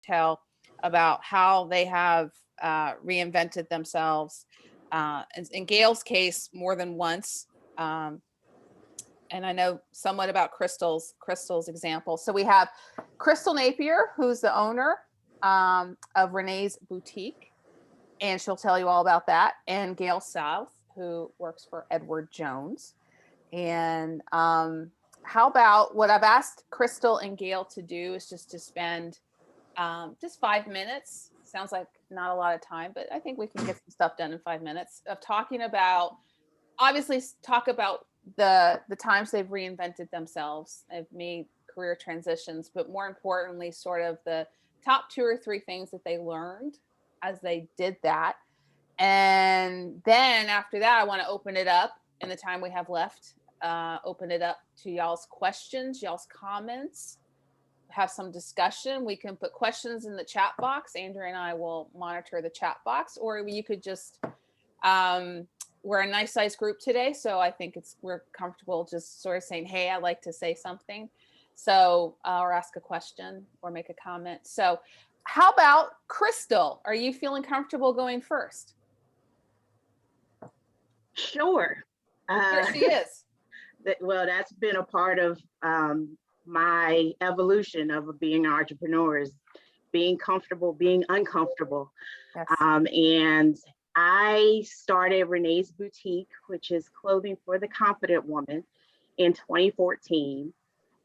tell about how they have reinvented themselves. In Gail's case, more than once. And I know somewhat about Crystal's example. So we have Crystal Napier, who's the owner of Renee's Boutique, and she'll tell you all about that. And Gail South, who works for Edward Jones. And how about what I've asked Crystal and Gail to do is just to spend just 5 minutes. Sounds like not a lot of time, but I think we can get some stuff done in 5 minutes of talking about, obviously talk about the times they've reinvented themselves. They've made career transitions, but more importantly, sort of the top 2 or 3 things that they learned as they did that. And then after that, I want to open it up in the time we have left, open it up to y'all's questions, y'all's comments, have some discussion. We can put questions in the chat box. Andrea and I will monitor the chat box, or you could just, we're a nice sized group today. So I think we're comfortable just sort of saying, hey, I'd like to say something. So, or ask a question or make a comment. So how about Crystal? Are you feeling comfortable going first? Sure. Here she is. Well, that's been a part of my evolution of being an entrepreneur, is being comfortable, being uncomfortable. Yes. And I started Renee's Boutique, which is clothing for the confident woman, in 2014,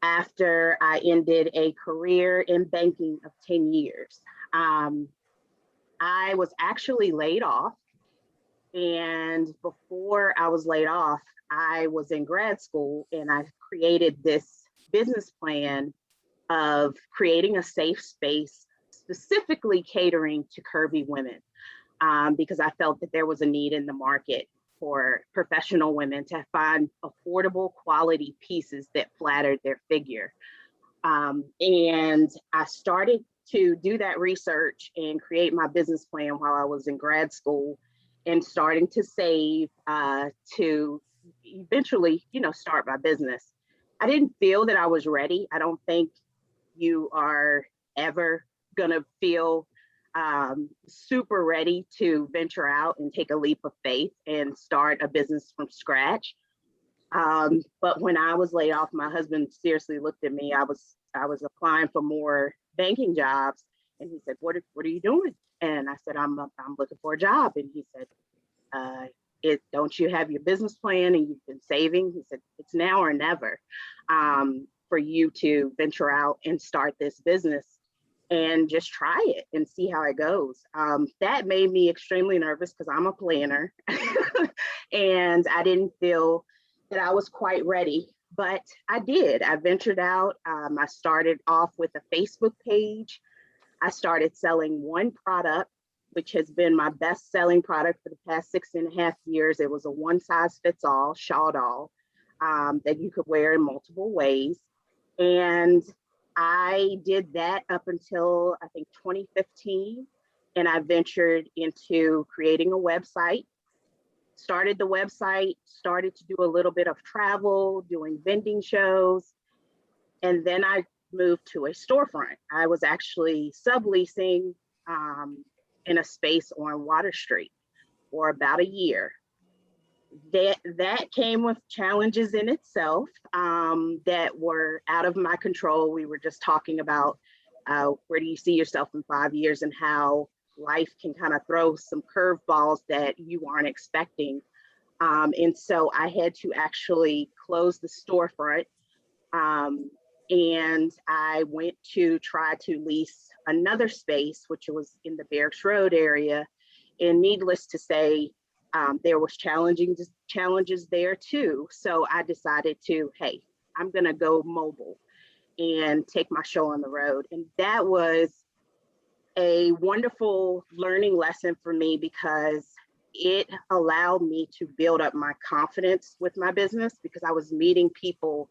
after I ended a career in banking of 10 years. I was actually laid off. And before I was laid off, I was in grad school, and I created this business plan of creating a safe space, specifically catering to curvy women, because I felt that there was a need in the market for professional women to find affordable quality pieces that flattered their figure. And I started to do that research and create my business plan while I was in grad school, and starting to save to eventually, start my business. I didn't feel that I was ready. I don't think you are ever gonna feel super ready to venture out and take a leap of faith and start a business from scratch. But when I was laid off, my husband seriously looked at me. I was applying for more banking jobs, and he said, "What are you doing?" And I said, I'm looking for a job. And he said, don't you have your business plan and you've been saving? He said, it's now or never for you to venture out and start this business and just try it and see how it goes. That made me extremely nervous because I'm a planner and I didn't feel that I was quite ready, but I did. I ventured out. I started off with a Facebook page. I started selling one product, which has been my best selling product for the past 6.5 years. It was a one size fits all shawl doll that you could wear in multiple ways. And I did that up until I think 2015. And I ventured into creating a website, started the website, started to do a little bit of travel, doing vending shows. And then I moved to a storefront. I was actually subleasing in a space on Water Street for about a year. That came with challenges in itself that were out of my control. We were just talking about where do you see yourself in 5 years and how life can kind of throw some curveballs that you aren't expecting. And so I had to actually close the storefront. And I went to try to lease another space, which was in the Barracks Road area. And needless to say, there was challenges there too. So I decided to, hey, I'm gonna go mobile and take my show on the road. And that was a wonderful learning lesson for me because it allowed me to build up my confidence with my business because I was meeting people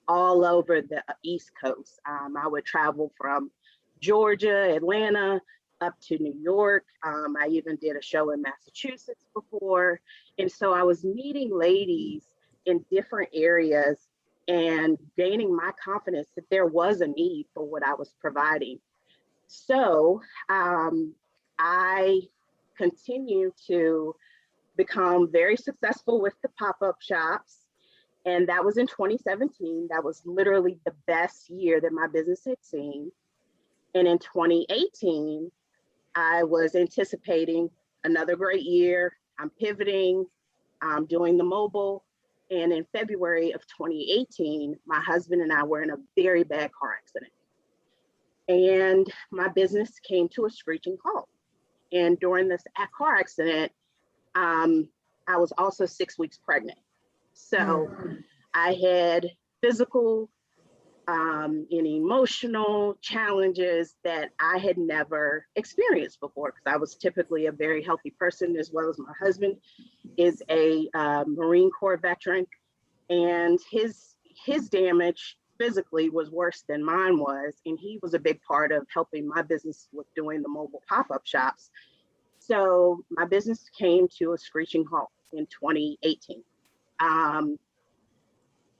all over the East Coast. I would travel from Georgia, Atlanta, up to New York. I even did a show in Massachusetts before. And so I was meeting ladies in different areas and gaining my confidence that there was a need for what I was providing. So I continue to become very successful with the pop-up shops. And that was in 2017. That was literally the best year that my business had seen. And in 2018, I was anticipating another great year. I'm pivoting, I'm doing the mobile. And in February of 2018, my husband and I were in a very bad car accident. And my business came to a screeching halt. And during this car accident, I was also 6 weeks pregnant. So I had physical and emotional challenges that I had never experienced before, because I was typically a very healthy person, as well as my husband is a Marine Corps veteran, and his damage physically was worse than mine was, and he was a big part of helping my business with doing the mobile pop-up shops. So my business came to a screeching halt in 2018.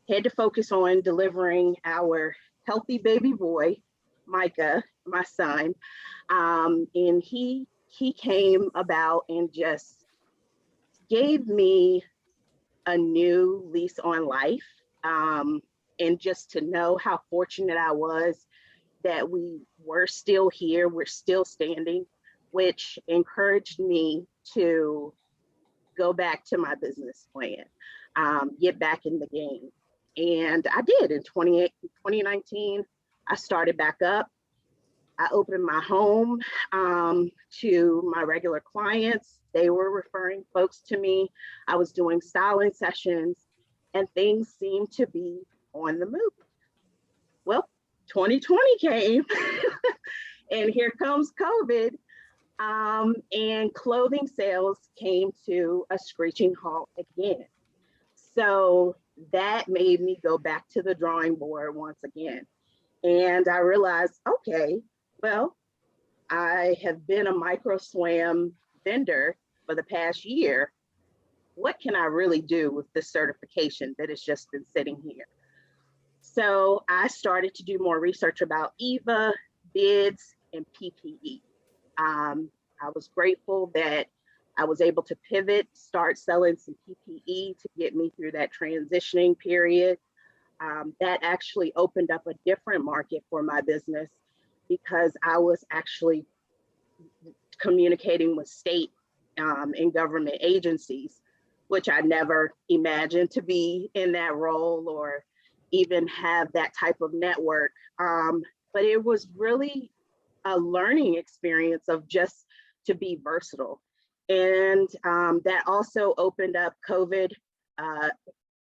Had to focus on delivering our healthy baby boy, Micah, my son. And he came about and just gave me a new lease on life. And just to know how fortunate I was that we were still here, we're still standing, which encouraged me to go back to my business plan, get back in the game. And I did. In 2019, I started back up. I opened my home to my regular clients. They were referring folks to me. I was doing styling sessions, and things seemed to be on the move. Well, 2020 came, and here comes COVID. And clothing sales came to a screeching halt again. So that made me go back to the drawing board once again. And I realized, okay, well, I have been a micro swam vendor for the past year. What can I really do with this certification that has just been sitting here? So I started to do more research about EVA, bids, and PPE. I was grateful that I was able to pivot, start selling some PPE to get me through that transitioning period. That actually opened up a different market for my business, because I was actually communicating with state and government agencies, which I never imagined to be in that role or even have that type of network. But it was really a learning experience of just to be versatile. And that also opened up, COVID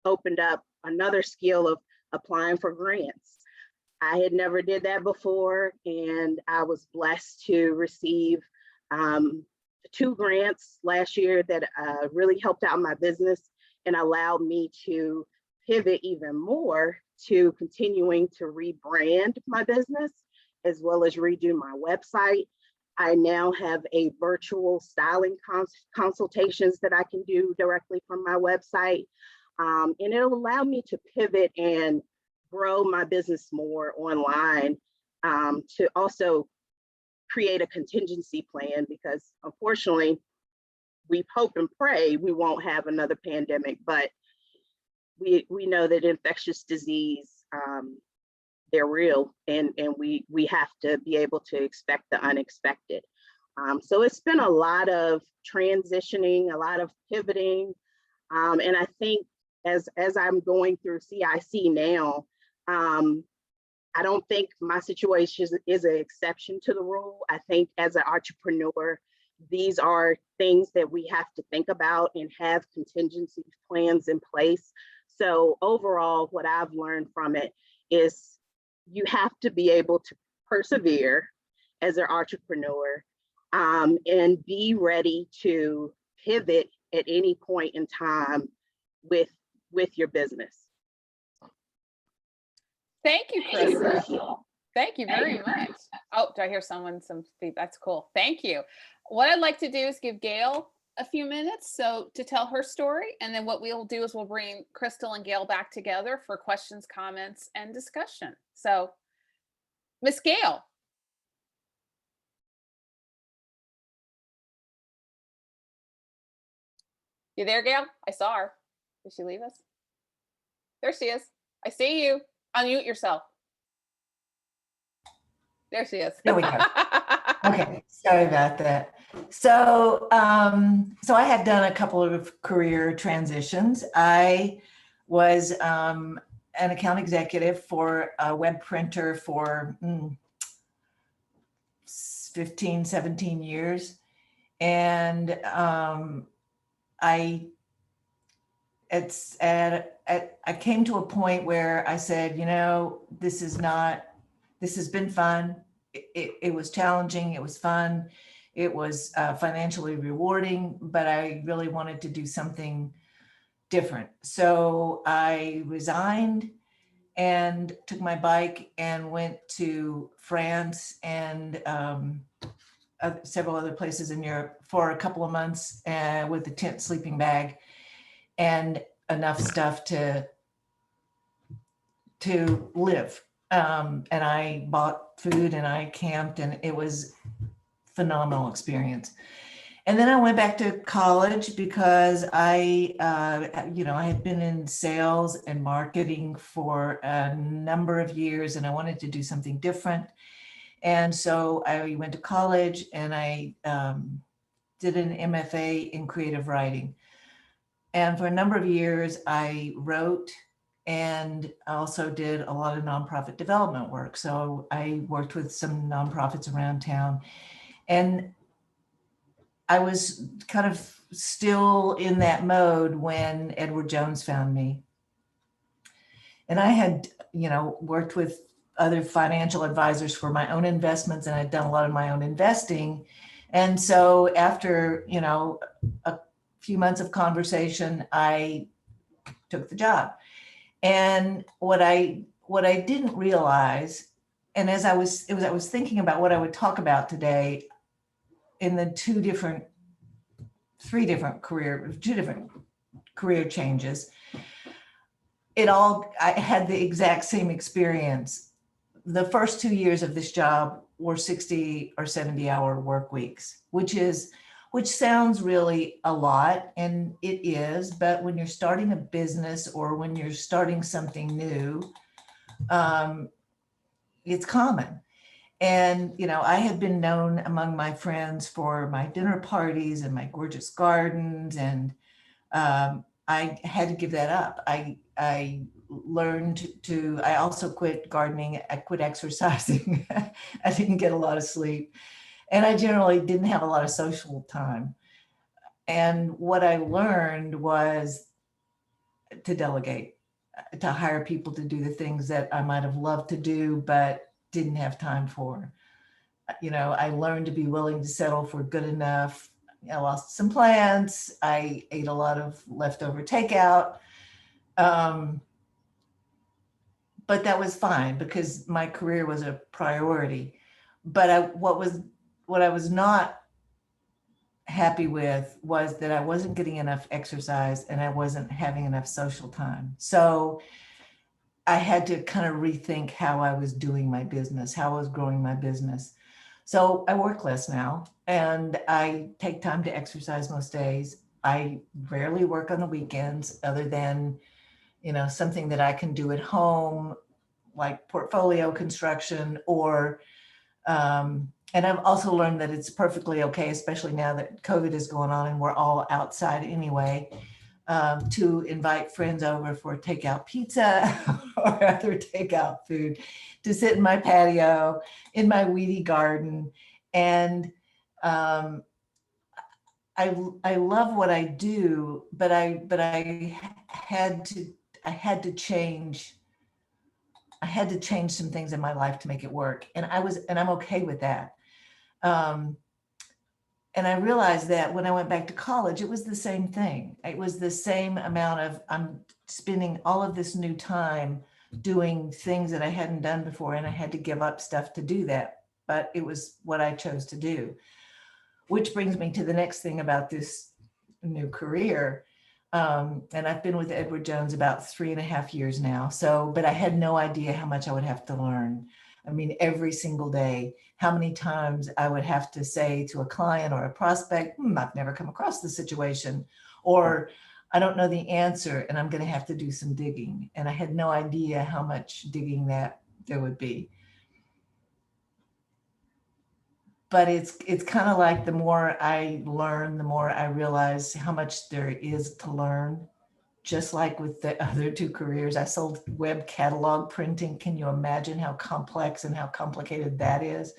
opened up another skill of applying for grants. I had never did that before, and I was blessed to receive 2 grants last year that really helped out my business and allowed me to pivot even more to continuing to rebrand my business, as well as redo my website. I now have a virtual styling consultations that I can do directly from my website. And it'll allow me to pivot and grow my business more online, to also create a contingency plan, because unfortunately, we hope and pray we won't have another pandemic, but we know that infectious disease, they're real, and we have to be able to expect the unexpected. So it's been a lot of transitioning, a lot of pivoting, and I think as I'm going through CIC now, I don't think my situation is an exception to the rule. I think as an entrepreneur, these are things that we have to think about and have contingency plans in place. So overall, what I've learned from it is you have to be able to persevere as an entrepreneur, and be ready to pivot at any point in time with your business. Thank you, Crystal. Thank you very much. Oh, do I hear some feedback? That's cool. Thank you. What I'd like to do is give Gail a few minutes to tell her story. And then what we'll do is we'll bring Crystal and Gail back together for questions, comments, and discussion. So, Miss Gail. You there, Gail? I saw her. Did she leave us? There she is. I see you. Unmute yourself. There she is. There we go. Okay, sorry about that. So, so I had done a couple of career transitions. I was an account executive for a web printer for 15, 17 years. And I came to a point where I said, you know, this has been fun. It was challenging. It was fun. It was financially rewarding, but I really wanted to do something different. So I resigned and took my bike and went to France and several other places in Europe for a couple of months with a tent sleeping bag and enough stuff to live. And I bought food and I camped, and it was a phenomenal experience. And then I went back to college because I had been in sales and marketing for a number of years, and I wanted to do something different. And so I went to college and I did an MFA in creative writing. And for a number of years, I wrote and I also did a lot of nonprofit development work. So I worked with some nonprofits around town. And I was kind of still in that mode when Edward Jones found me. And I had, worked with other financial advisors for my own investments, and I'd done a lot of my own investing. And so after, a few months of conversation, I took the job. And what I didn't realize, and as I was thinking about what I would talk about today in the two different career changes, I had the exact same experience. The first 2 years of this job were 60 or 70 hour work weeks, which sounds really a lot, and it is, but when you're starting a business or when you're starting something new, it's common. And, I had been known among my friends for my dinner parties and my gorgeous gardens, and I had to give that up. I learned I also quit gardening. I quit exercising. I didn't get a lot of sleep. And I generally didn't have a lot of social time. And what I learned was to delegate, to hire people to do the things that I might have loved to do, but didn't have time for. I learned to be willing to settle for good enough. I lost some plants. I ate a lot of leftover takeout. But that was fine because my career was a priority. But what I was not happy with was that I wasn't getting enough exercise and I wasn't having enough social time. So I had to kind of rethink how I was doing my business, how I was growing my business. So I work less now and I take time to exercise most days. I rarely work on the weekends other than, something that I can do at home, like portfolio construction or, and I've also learned that it's perfectly okay, especially now that COVID is going on and we're all outside anyway, to invite friends over for takeout pizza or other takeout food, to sit in my patio, in my weedy garden. And I love what I do, but I had to change some things in my life to make it work. And I'm okay with that. And I realized that when I went back to college, it was the same thing. It was the same amount of, I'm spending all of this new time doing things that I hadn't done before, and I had to give up stuff to do that. But it was what I chose to do, which brings me to the next thing about this new career. And I've been with Edward Jones about 3.5 years now. But I had no idea how much I would have to learn. I mean, every single day, how many times I would have to say to a client or a prospect, I've never come across this situation, or I don't know the answer and I'm going to have to do some digging. And I had no idea how much digging that there would be. But it's kind of like the more I learn, the more I realize how much there is to learn. Just like with the other two careers, I sold web catalog printing. Can you imagine how complex and how complicated that is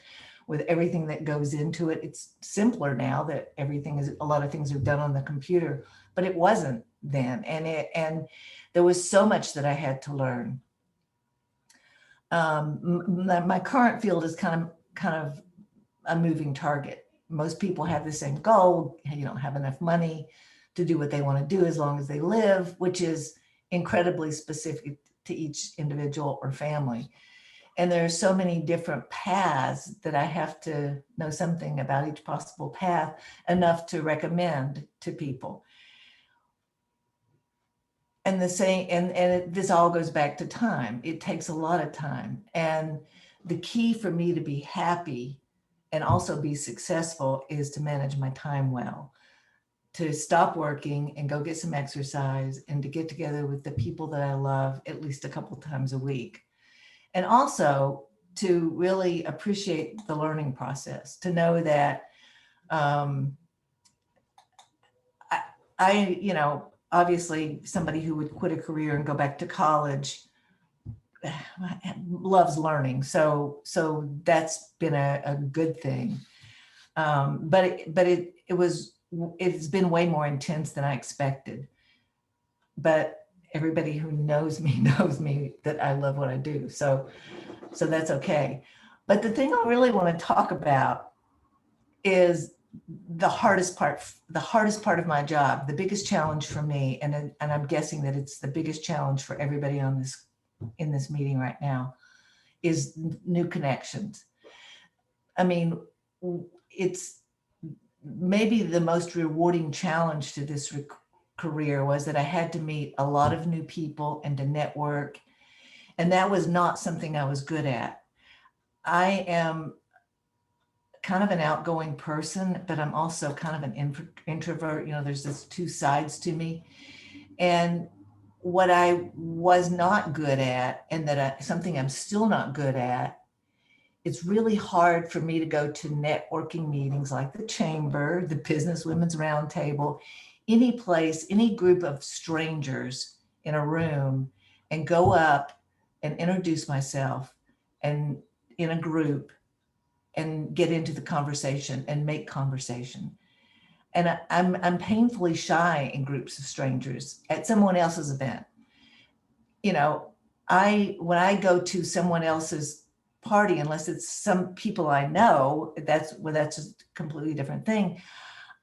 with everything that goes into it? It's simpler now that a lot of things are done on the computer, but it wasn't then. And there was so much that I had to learn. My current field is kind of a moving target. Most people have the same goal. You don't have enough money to do what they want to do as long as they live, which is incredibly specific to each individual or family. And there are so many different paths that I have to know something about each possible path enough to recommend to people. And this all goes back to time. It takes a lot of time. And the key for me to be happy and also be successful is to manage my time well, to stop working and go get some exercise and to get together with the people that I love at least a couple times a week. And also to really appreciate the learning process, to know that obviously somebody who would quit a career and go back to college loves learning. So that's been a good thing. But it's been way more intense than I expected. But everybody who knows me that I love what I do. So that's okay. But the thing I really want to talk about is the hardest part of my job, the biggest challenge for me, and I'm guessing that it's the biggest challenge for everybody in this meeting right now, is new connections. I mean, it's maybe the most rewarding challenge to this career was that I had to meet a lot of new people and to network. And that was not something I was good at. I am kind of an outgoing person, but I'm also kind of an introvert. There's this two sides to me. And what I was not good at, and something I'm still not good at, it's really hard for me to go to networking meetings like the Chamber, the Business Women's Roundtable, any place, any group of strangers in a room, and go up and introduce myself and in a group and get into the conversation and make conversation. And I'm painfully shy in groups of strangers at someone else's event. When I go to someone else's party, unless it's some people I know, that's a completely different thing.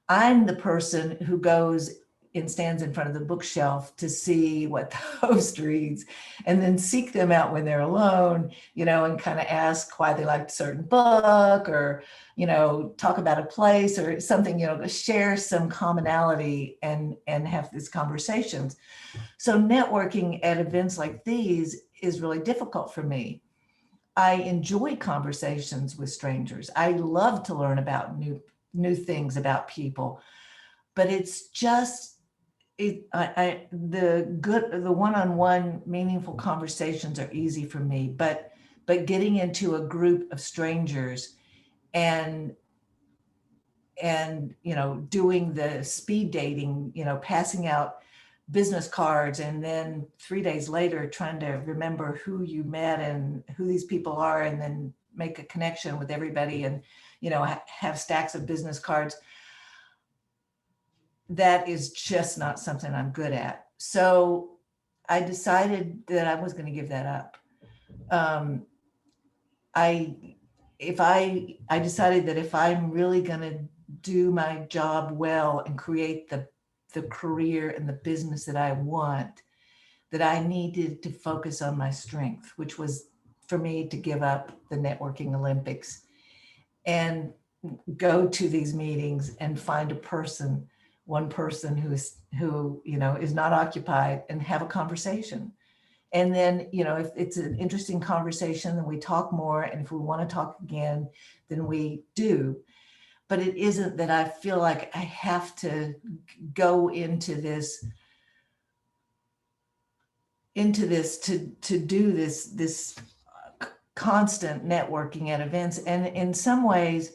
I'm the person who goes and stands in front of the bookshelf to see what the host reads, and then seek them out when they're alone, and kind of ask why they liked a certain book, or, talk about a place or something, to share some commonality and have these conversations. So networking at events like these is really difficult for me. I enjoy conversations with strangers. I love to learn about new things about people, but it's just the one-on-one meaningful conversations are easy for me, but getting into a group of strangers and doing the speed dating, passing out business cards, and then 3 days later trying to remember who you met and who these people are, and then make a connection with everybody, and have stacks of business cards. That is just not something I'm good at. So I decided that I was going to give that up. I decided that if I'm really going to do my job well and create the career and the business that I want, that I needed to focus on my strength, which was for me to give up the networking Olympics and go to these meetings and find one person who is not occupied, and have a conversation And then, if it's an interesting conversation, then we talk more. And if we want to talk again, then we do. But it isn't that I feel like I have to go into this to do this constant networking at events. And in some ways,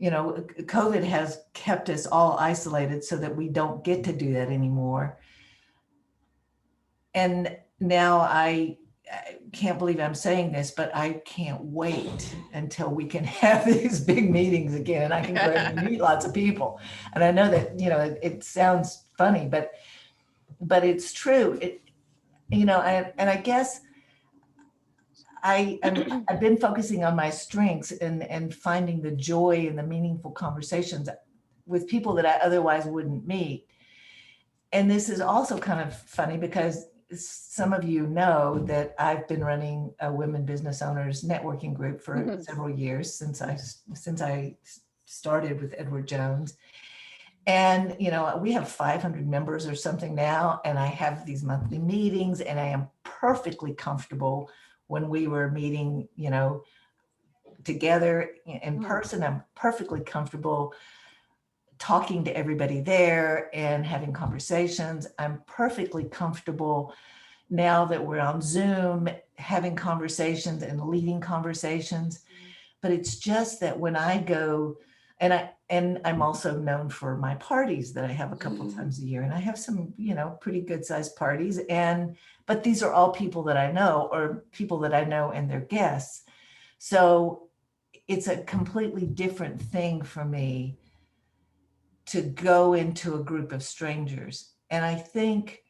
COVID has kept us all isolated so that we don't get to do that anymore. And now I can't believe I'm saying this, but I can't wait until we can have these big meetings again and I can go and meet lots of people. And I know that, it sounds funny, but it's true. And I guess I've been focusing on my strengths and finding the joy and the meaningful conversations with people that I otherwise wouldn't meet. And this is also kind of funny because some of you know that I've been running a women business owners networking group for several years since I started with Edward Jones. And, we have 500 members or something now, and I have these monthly meetings, and I am perfectly comfortable when we were meeting, together in person. I'm perfectly comfortable talking to everybody there and having conversations. I'm perfectly comfortable now that we're on Zoom, having conversations and leading conversations. But it's just that when I go, and I'm also known for my parties that I have a couple of times a year, and I have some, pretty good sized parties. But these are all people that I know, or people that I know and their guests. So it's a completely different thing for me to go into a group of strangers. And I think,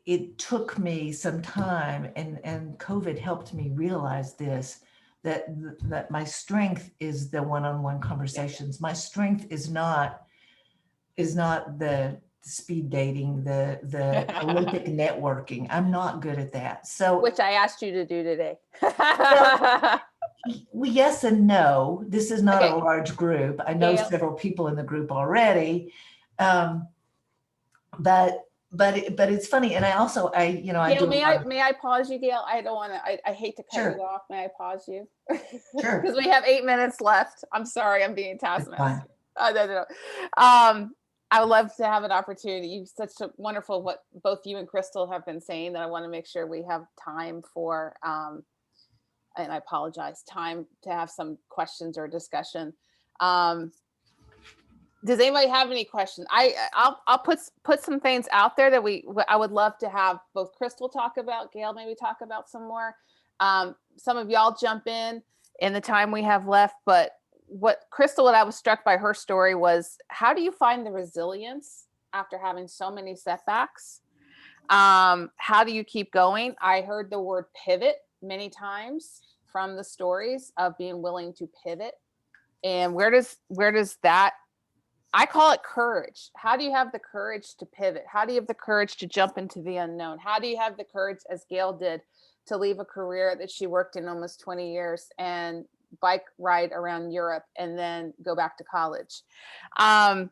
it took me some time, and COVID helped me realize this, that my strength is the one-on-one conversations. My strength is not the speed dating, the Olympic networking. I'm not good at that. So, which I asked you to do today. Well, yes and no. This is not Okay. a large group. I know Gail. several people in the group already, but it's funny. And I also, Gail, may I pause you, Gail? I don't want to. I hate to cut Sure. you off. May I pause you? Sure. Because we have 8 minutes left. I'm sorry, I'm being It's taskmaster. fine. No. I would love to have an opportunity. You've such a wonderful, what both you and Crystal have been saying, that I want to make sure we have time for, and I apologize, time to have some questions or discussion. Does anybody have any questions? I'll put some things out there that I would love to have both Crystal talk about, Gail maybe talk about some more. Some of y'all jump in the time we have left, but what I was struck by her story was, how do you find the resilience after having so many setbacks? How do you keep going? I heard the word pivot many times from the stories of being willing to pivot. And where does that, I call it courage. How do you have the courage to pivot? How do you have the courage to jump into the unknown? How do you have the courage, as Gail did, to leave a career that she worked in almost 20 years and bike ride around Europe and then go back to college? I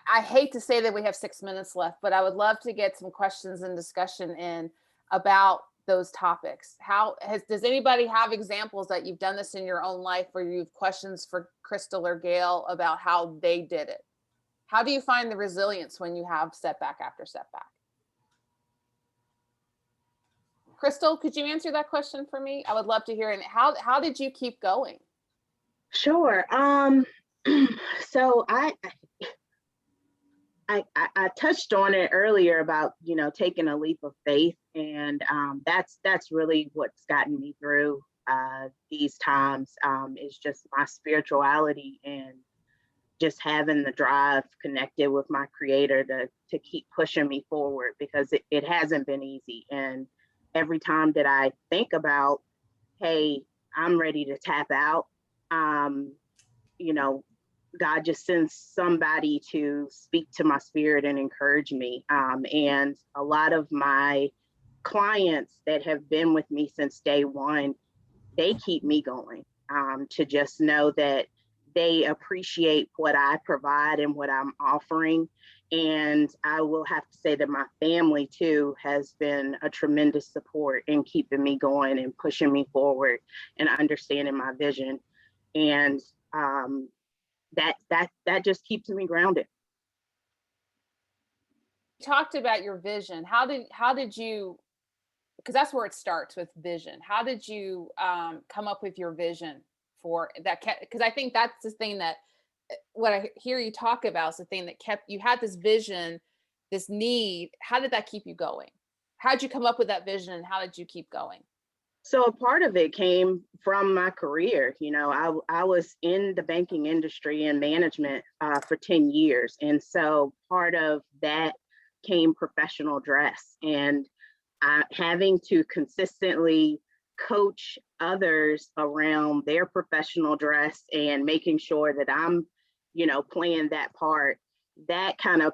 hate to say that we have 6 minutes left, but I would love to get some questions and discussion in about those topics. Does anybody have examples that you've done this in your own life, or you have questions for Crystal or Gail about how they did it? How do you find the resilience when you have setback after setback? Crystal, could you answer that question for me? I would love to hear it. How did you keep going? Sure. So I touched on it earlier about, taking a leap of faith, and that's really what's gotten me through these times, is just my spirituality and just having the drive connected with my creator to keep pushing me forward, because it hasn't been easy. And every time that I think about, hey, I'm ready to tap out, God just sends somebody to speak to my spirit and encourage me. And a lot of my clients that have been with me since day one, they keep me going, to just know that they appreciate what I provide and what I'm offering. And I will have to say that my family too has been a tremendous support in keeping me going and pushing me forward and understanding my vision. And that just keeps me grounded. You talked about your vision. How did you, because that's where it starts, with vision. How did you come up with your vision for that? Because I think that's the thing that, what I hear you talk about is the thing that kept, you had this vision, this need. How did that keep you going? How did you come up with that vision, and how did you keep going? So a part of it came from my career. You know, I was in the banking industry and management for 10 years. And so part of that came professional dress, and having to consistently coach others around their professional dress and making sure that I'm, you know, playing that part. That kind of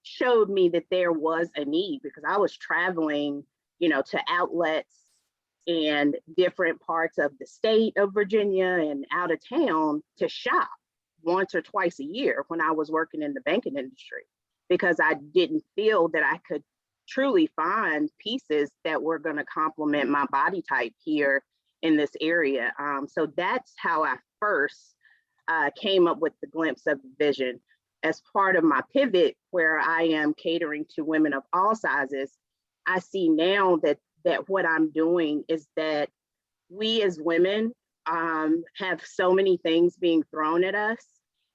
showed me that there was a need, because I was traveling, you know, to outlets and different parts of the state of Virginia and out of town to shop once or twice a year when I was working in the banking industry, because I didn't feel that I could truly find pieces that were going to complement my body type here in this area. So that's how I first came up with the glimpse of the vision. As part of my pivot, where I am catering to women of all sizes, I see now that what I'm doing is that we as women have so many things being thrown at us.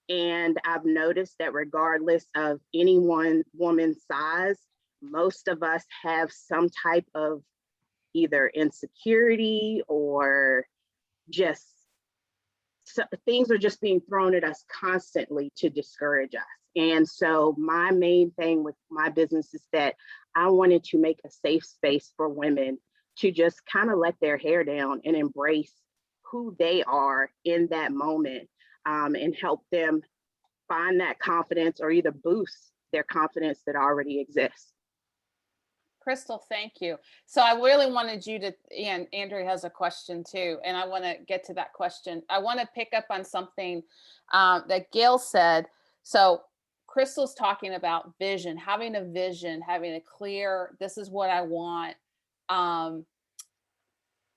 And I've noticed that regardless of any one woman's size, most of us have some type of either insecurity or just things are just being thrown at us constantly to discourage us. And so my main thing with my business is that I wanted to make a safe space for women to just kind of let their hair down and embrace who they are in that moment, and help them find that confidence, or either boost their confidence that already exists. Crystal, thank you. So I really wanted you to, and Andrea has a question too, and I want to get to that question. I want to pick up on something that Gail said. So Crystal's talking about vision, having a clear, this is what I want, and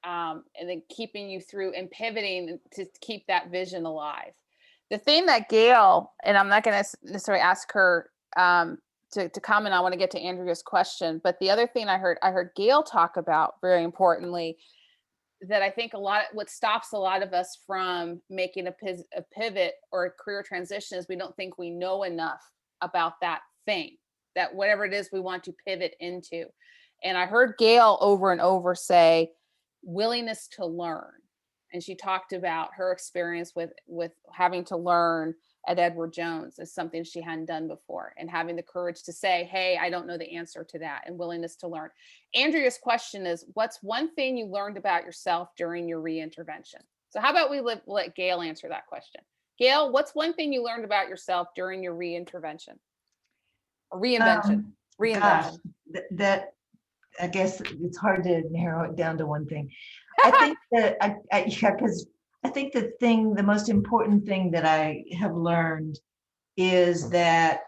then keeping you through and pivoting to keep that vision alive. The thing that Gail, and I'm not going to necessarily ask her to comment, I want to get to Andrea's question, but the other thing I heard Gail talk about very importantly, that I think what stops a lot of us from making a pivot or a career transition is we don't think we know enough about that thing, that whatever it is we want to pivot into. And I heard Gail over and over say willingness to learn. And she talked about her experience with having to learn at Edward Jones as something she hadn't done before, and having the courage to say, hey, I don't know the answer to that, and willingness to learn. Andrea's question is, what's one thing you learned about yourself during your reintervention? So how about we let Gail answer that question? Gail, what's one thing you learned about yourself during your reintervention? Or reinvention. Gosh, that I guess it's hard to narrow it down to one thing. I think that because I think the most important thing that I have learned is that,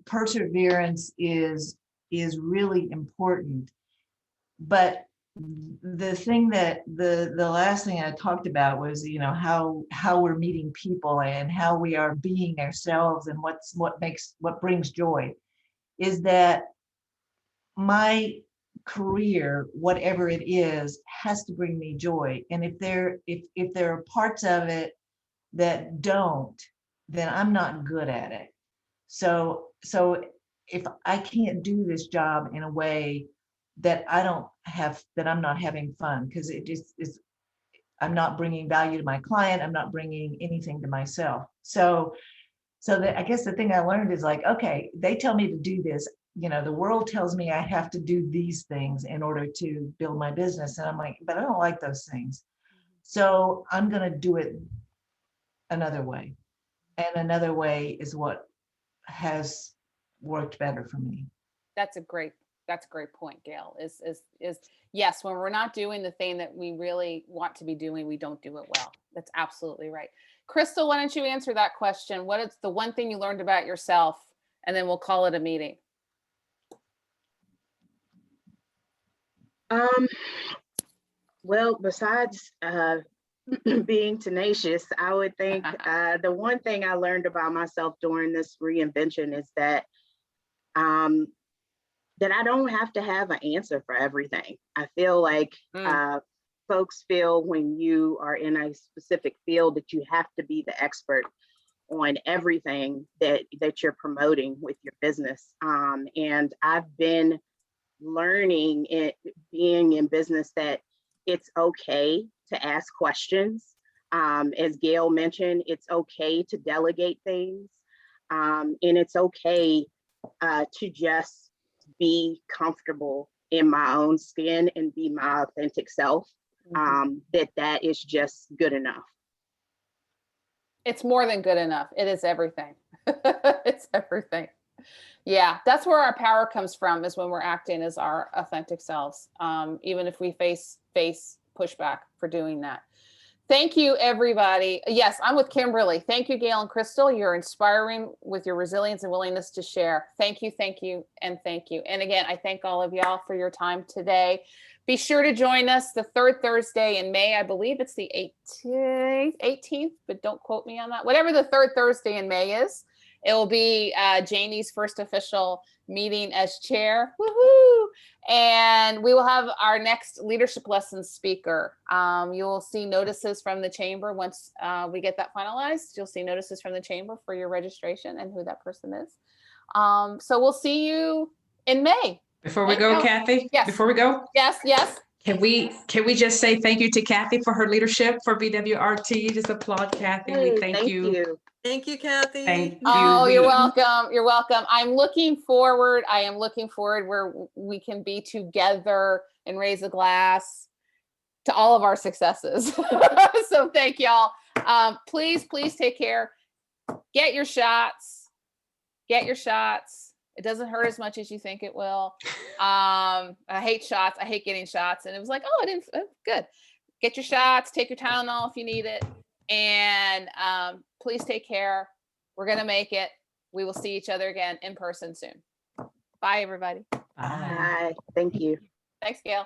perseverance is really important. But the thing that the last thing I talked about was, you know, how we're meeting people and how we are being ourselves, and what brings joy, is that my career, whatever it is, has to bring me joy. And if there are parts of it that don't, then I'm not good at it. So if I can't do this job in a way that I'm not having fun, because it just is, I'm not bringing value to my client, I'm not bringing anything to myself. So I guess the thing I learned is like, okay, they tell me to do this. You know, the world tells me I have to do these things in order to build my business. And I'm like, but I don't like those things. So I'm going to do it another way. And another way is what has worked better for me. That's a great point, Gail, is yes, when we're not doing the thing that we really want to be doing, we don't do it well. That's absolutely right. Crystal, why don't you answer that question? What is the one thing you learned about yourself? And then we'll call it a meeting. Well, besides being tenacious, I would think the one thing I learned about myself during this reinvention is that that I don't have to have an answer for everything. I feel like folks feel when you are in a specific field that you have to be the expert on everything that you're promoting with your business. And I've been learning it being in business that it's okay to ask questions. As Gail mentioned, it's okay to delegate things. And it's okay to just be comfortable in my own skin and be my authentic self. That is just good enough. It's more than good enough. It is everything. It's everything. Yeah, that's where our power comes from, is when we're acting as our authentic selves, even if we face pushback for doing that. Thank you, everybody. Yes, I'm with Kimberly. Thank you, Gail and Crystal. You're inspiring with your resilience and willingness to share. Thank you, and thank you. And again, I thank all of y'all for your time today. Be sure to join us the third Thursday in May. I believe it's the 18th, but don't quote me on that. Whatever the third Thursday in May is, it will be Janie's first official meeting as chair. Woohoo! And we will have our next leadership lessons speaker. You will see notices from the chamber once we get that finalized. You'll see notices from the chamber for your registration and who that person is. So we'll see you in May. Before we go, Kathy? Yes. Before we go? Yes. Can we just say thank you to Kathy for her leadership for BWRT? Just applaud Kathy. Hey, We thank you. Thank you, Kathy. Thank you. Oh, you're welcome. You're welcome. I am looking forward where we can be together and raise a glass to all of our successes. So thank y'all. Please take care. Get your shots. It doesn't hurt as much as you think it will. I hate shots. I hate getting shots. And it was like, oh, good. Get your shots. Take your Tylenol if you need it. And please take care. We're going to make it. We will see each other again in person soon. Bye, everybody. Bye. Bye. Thank you. Thanks, Gail.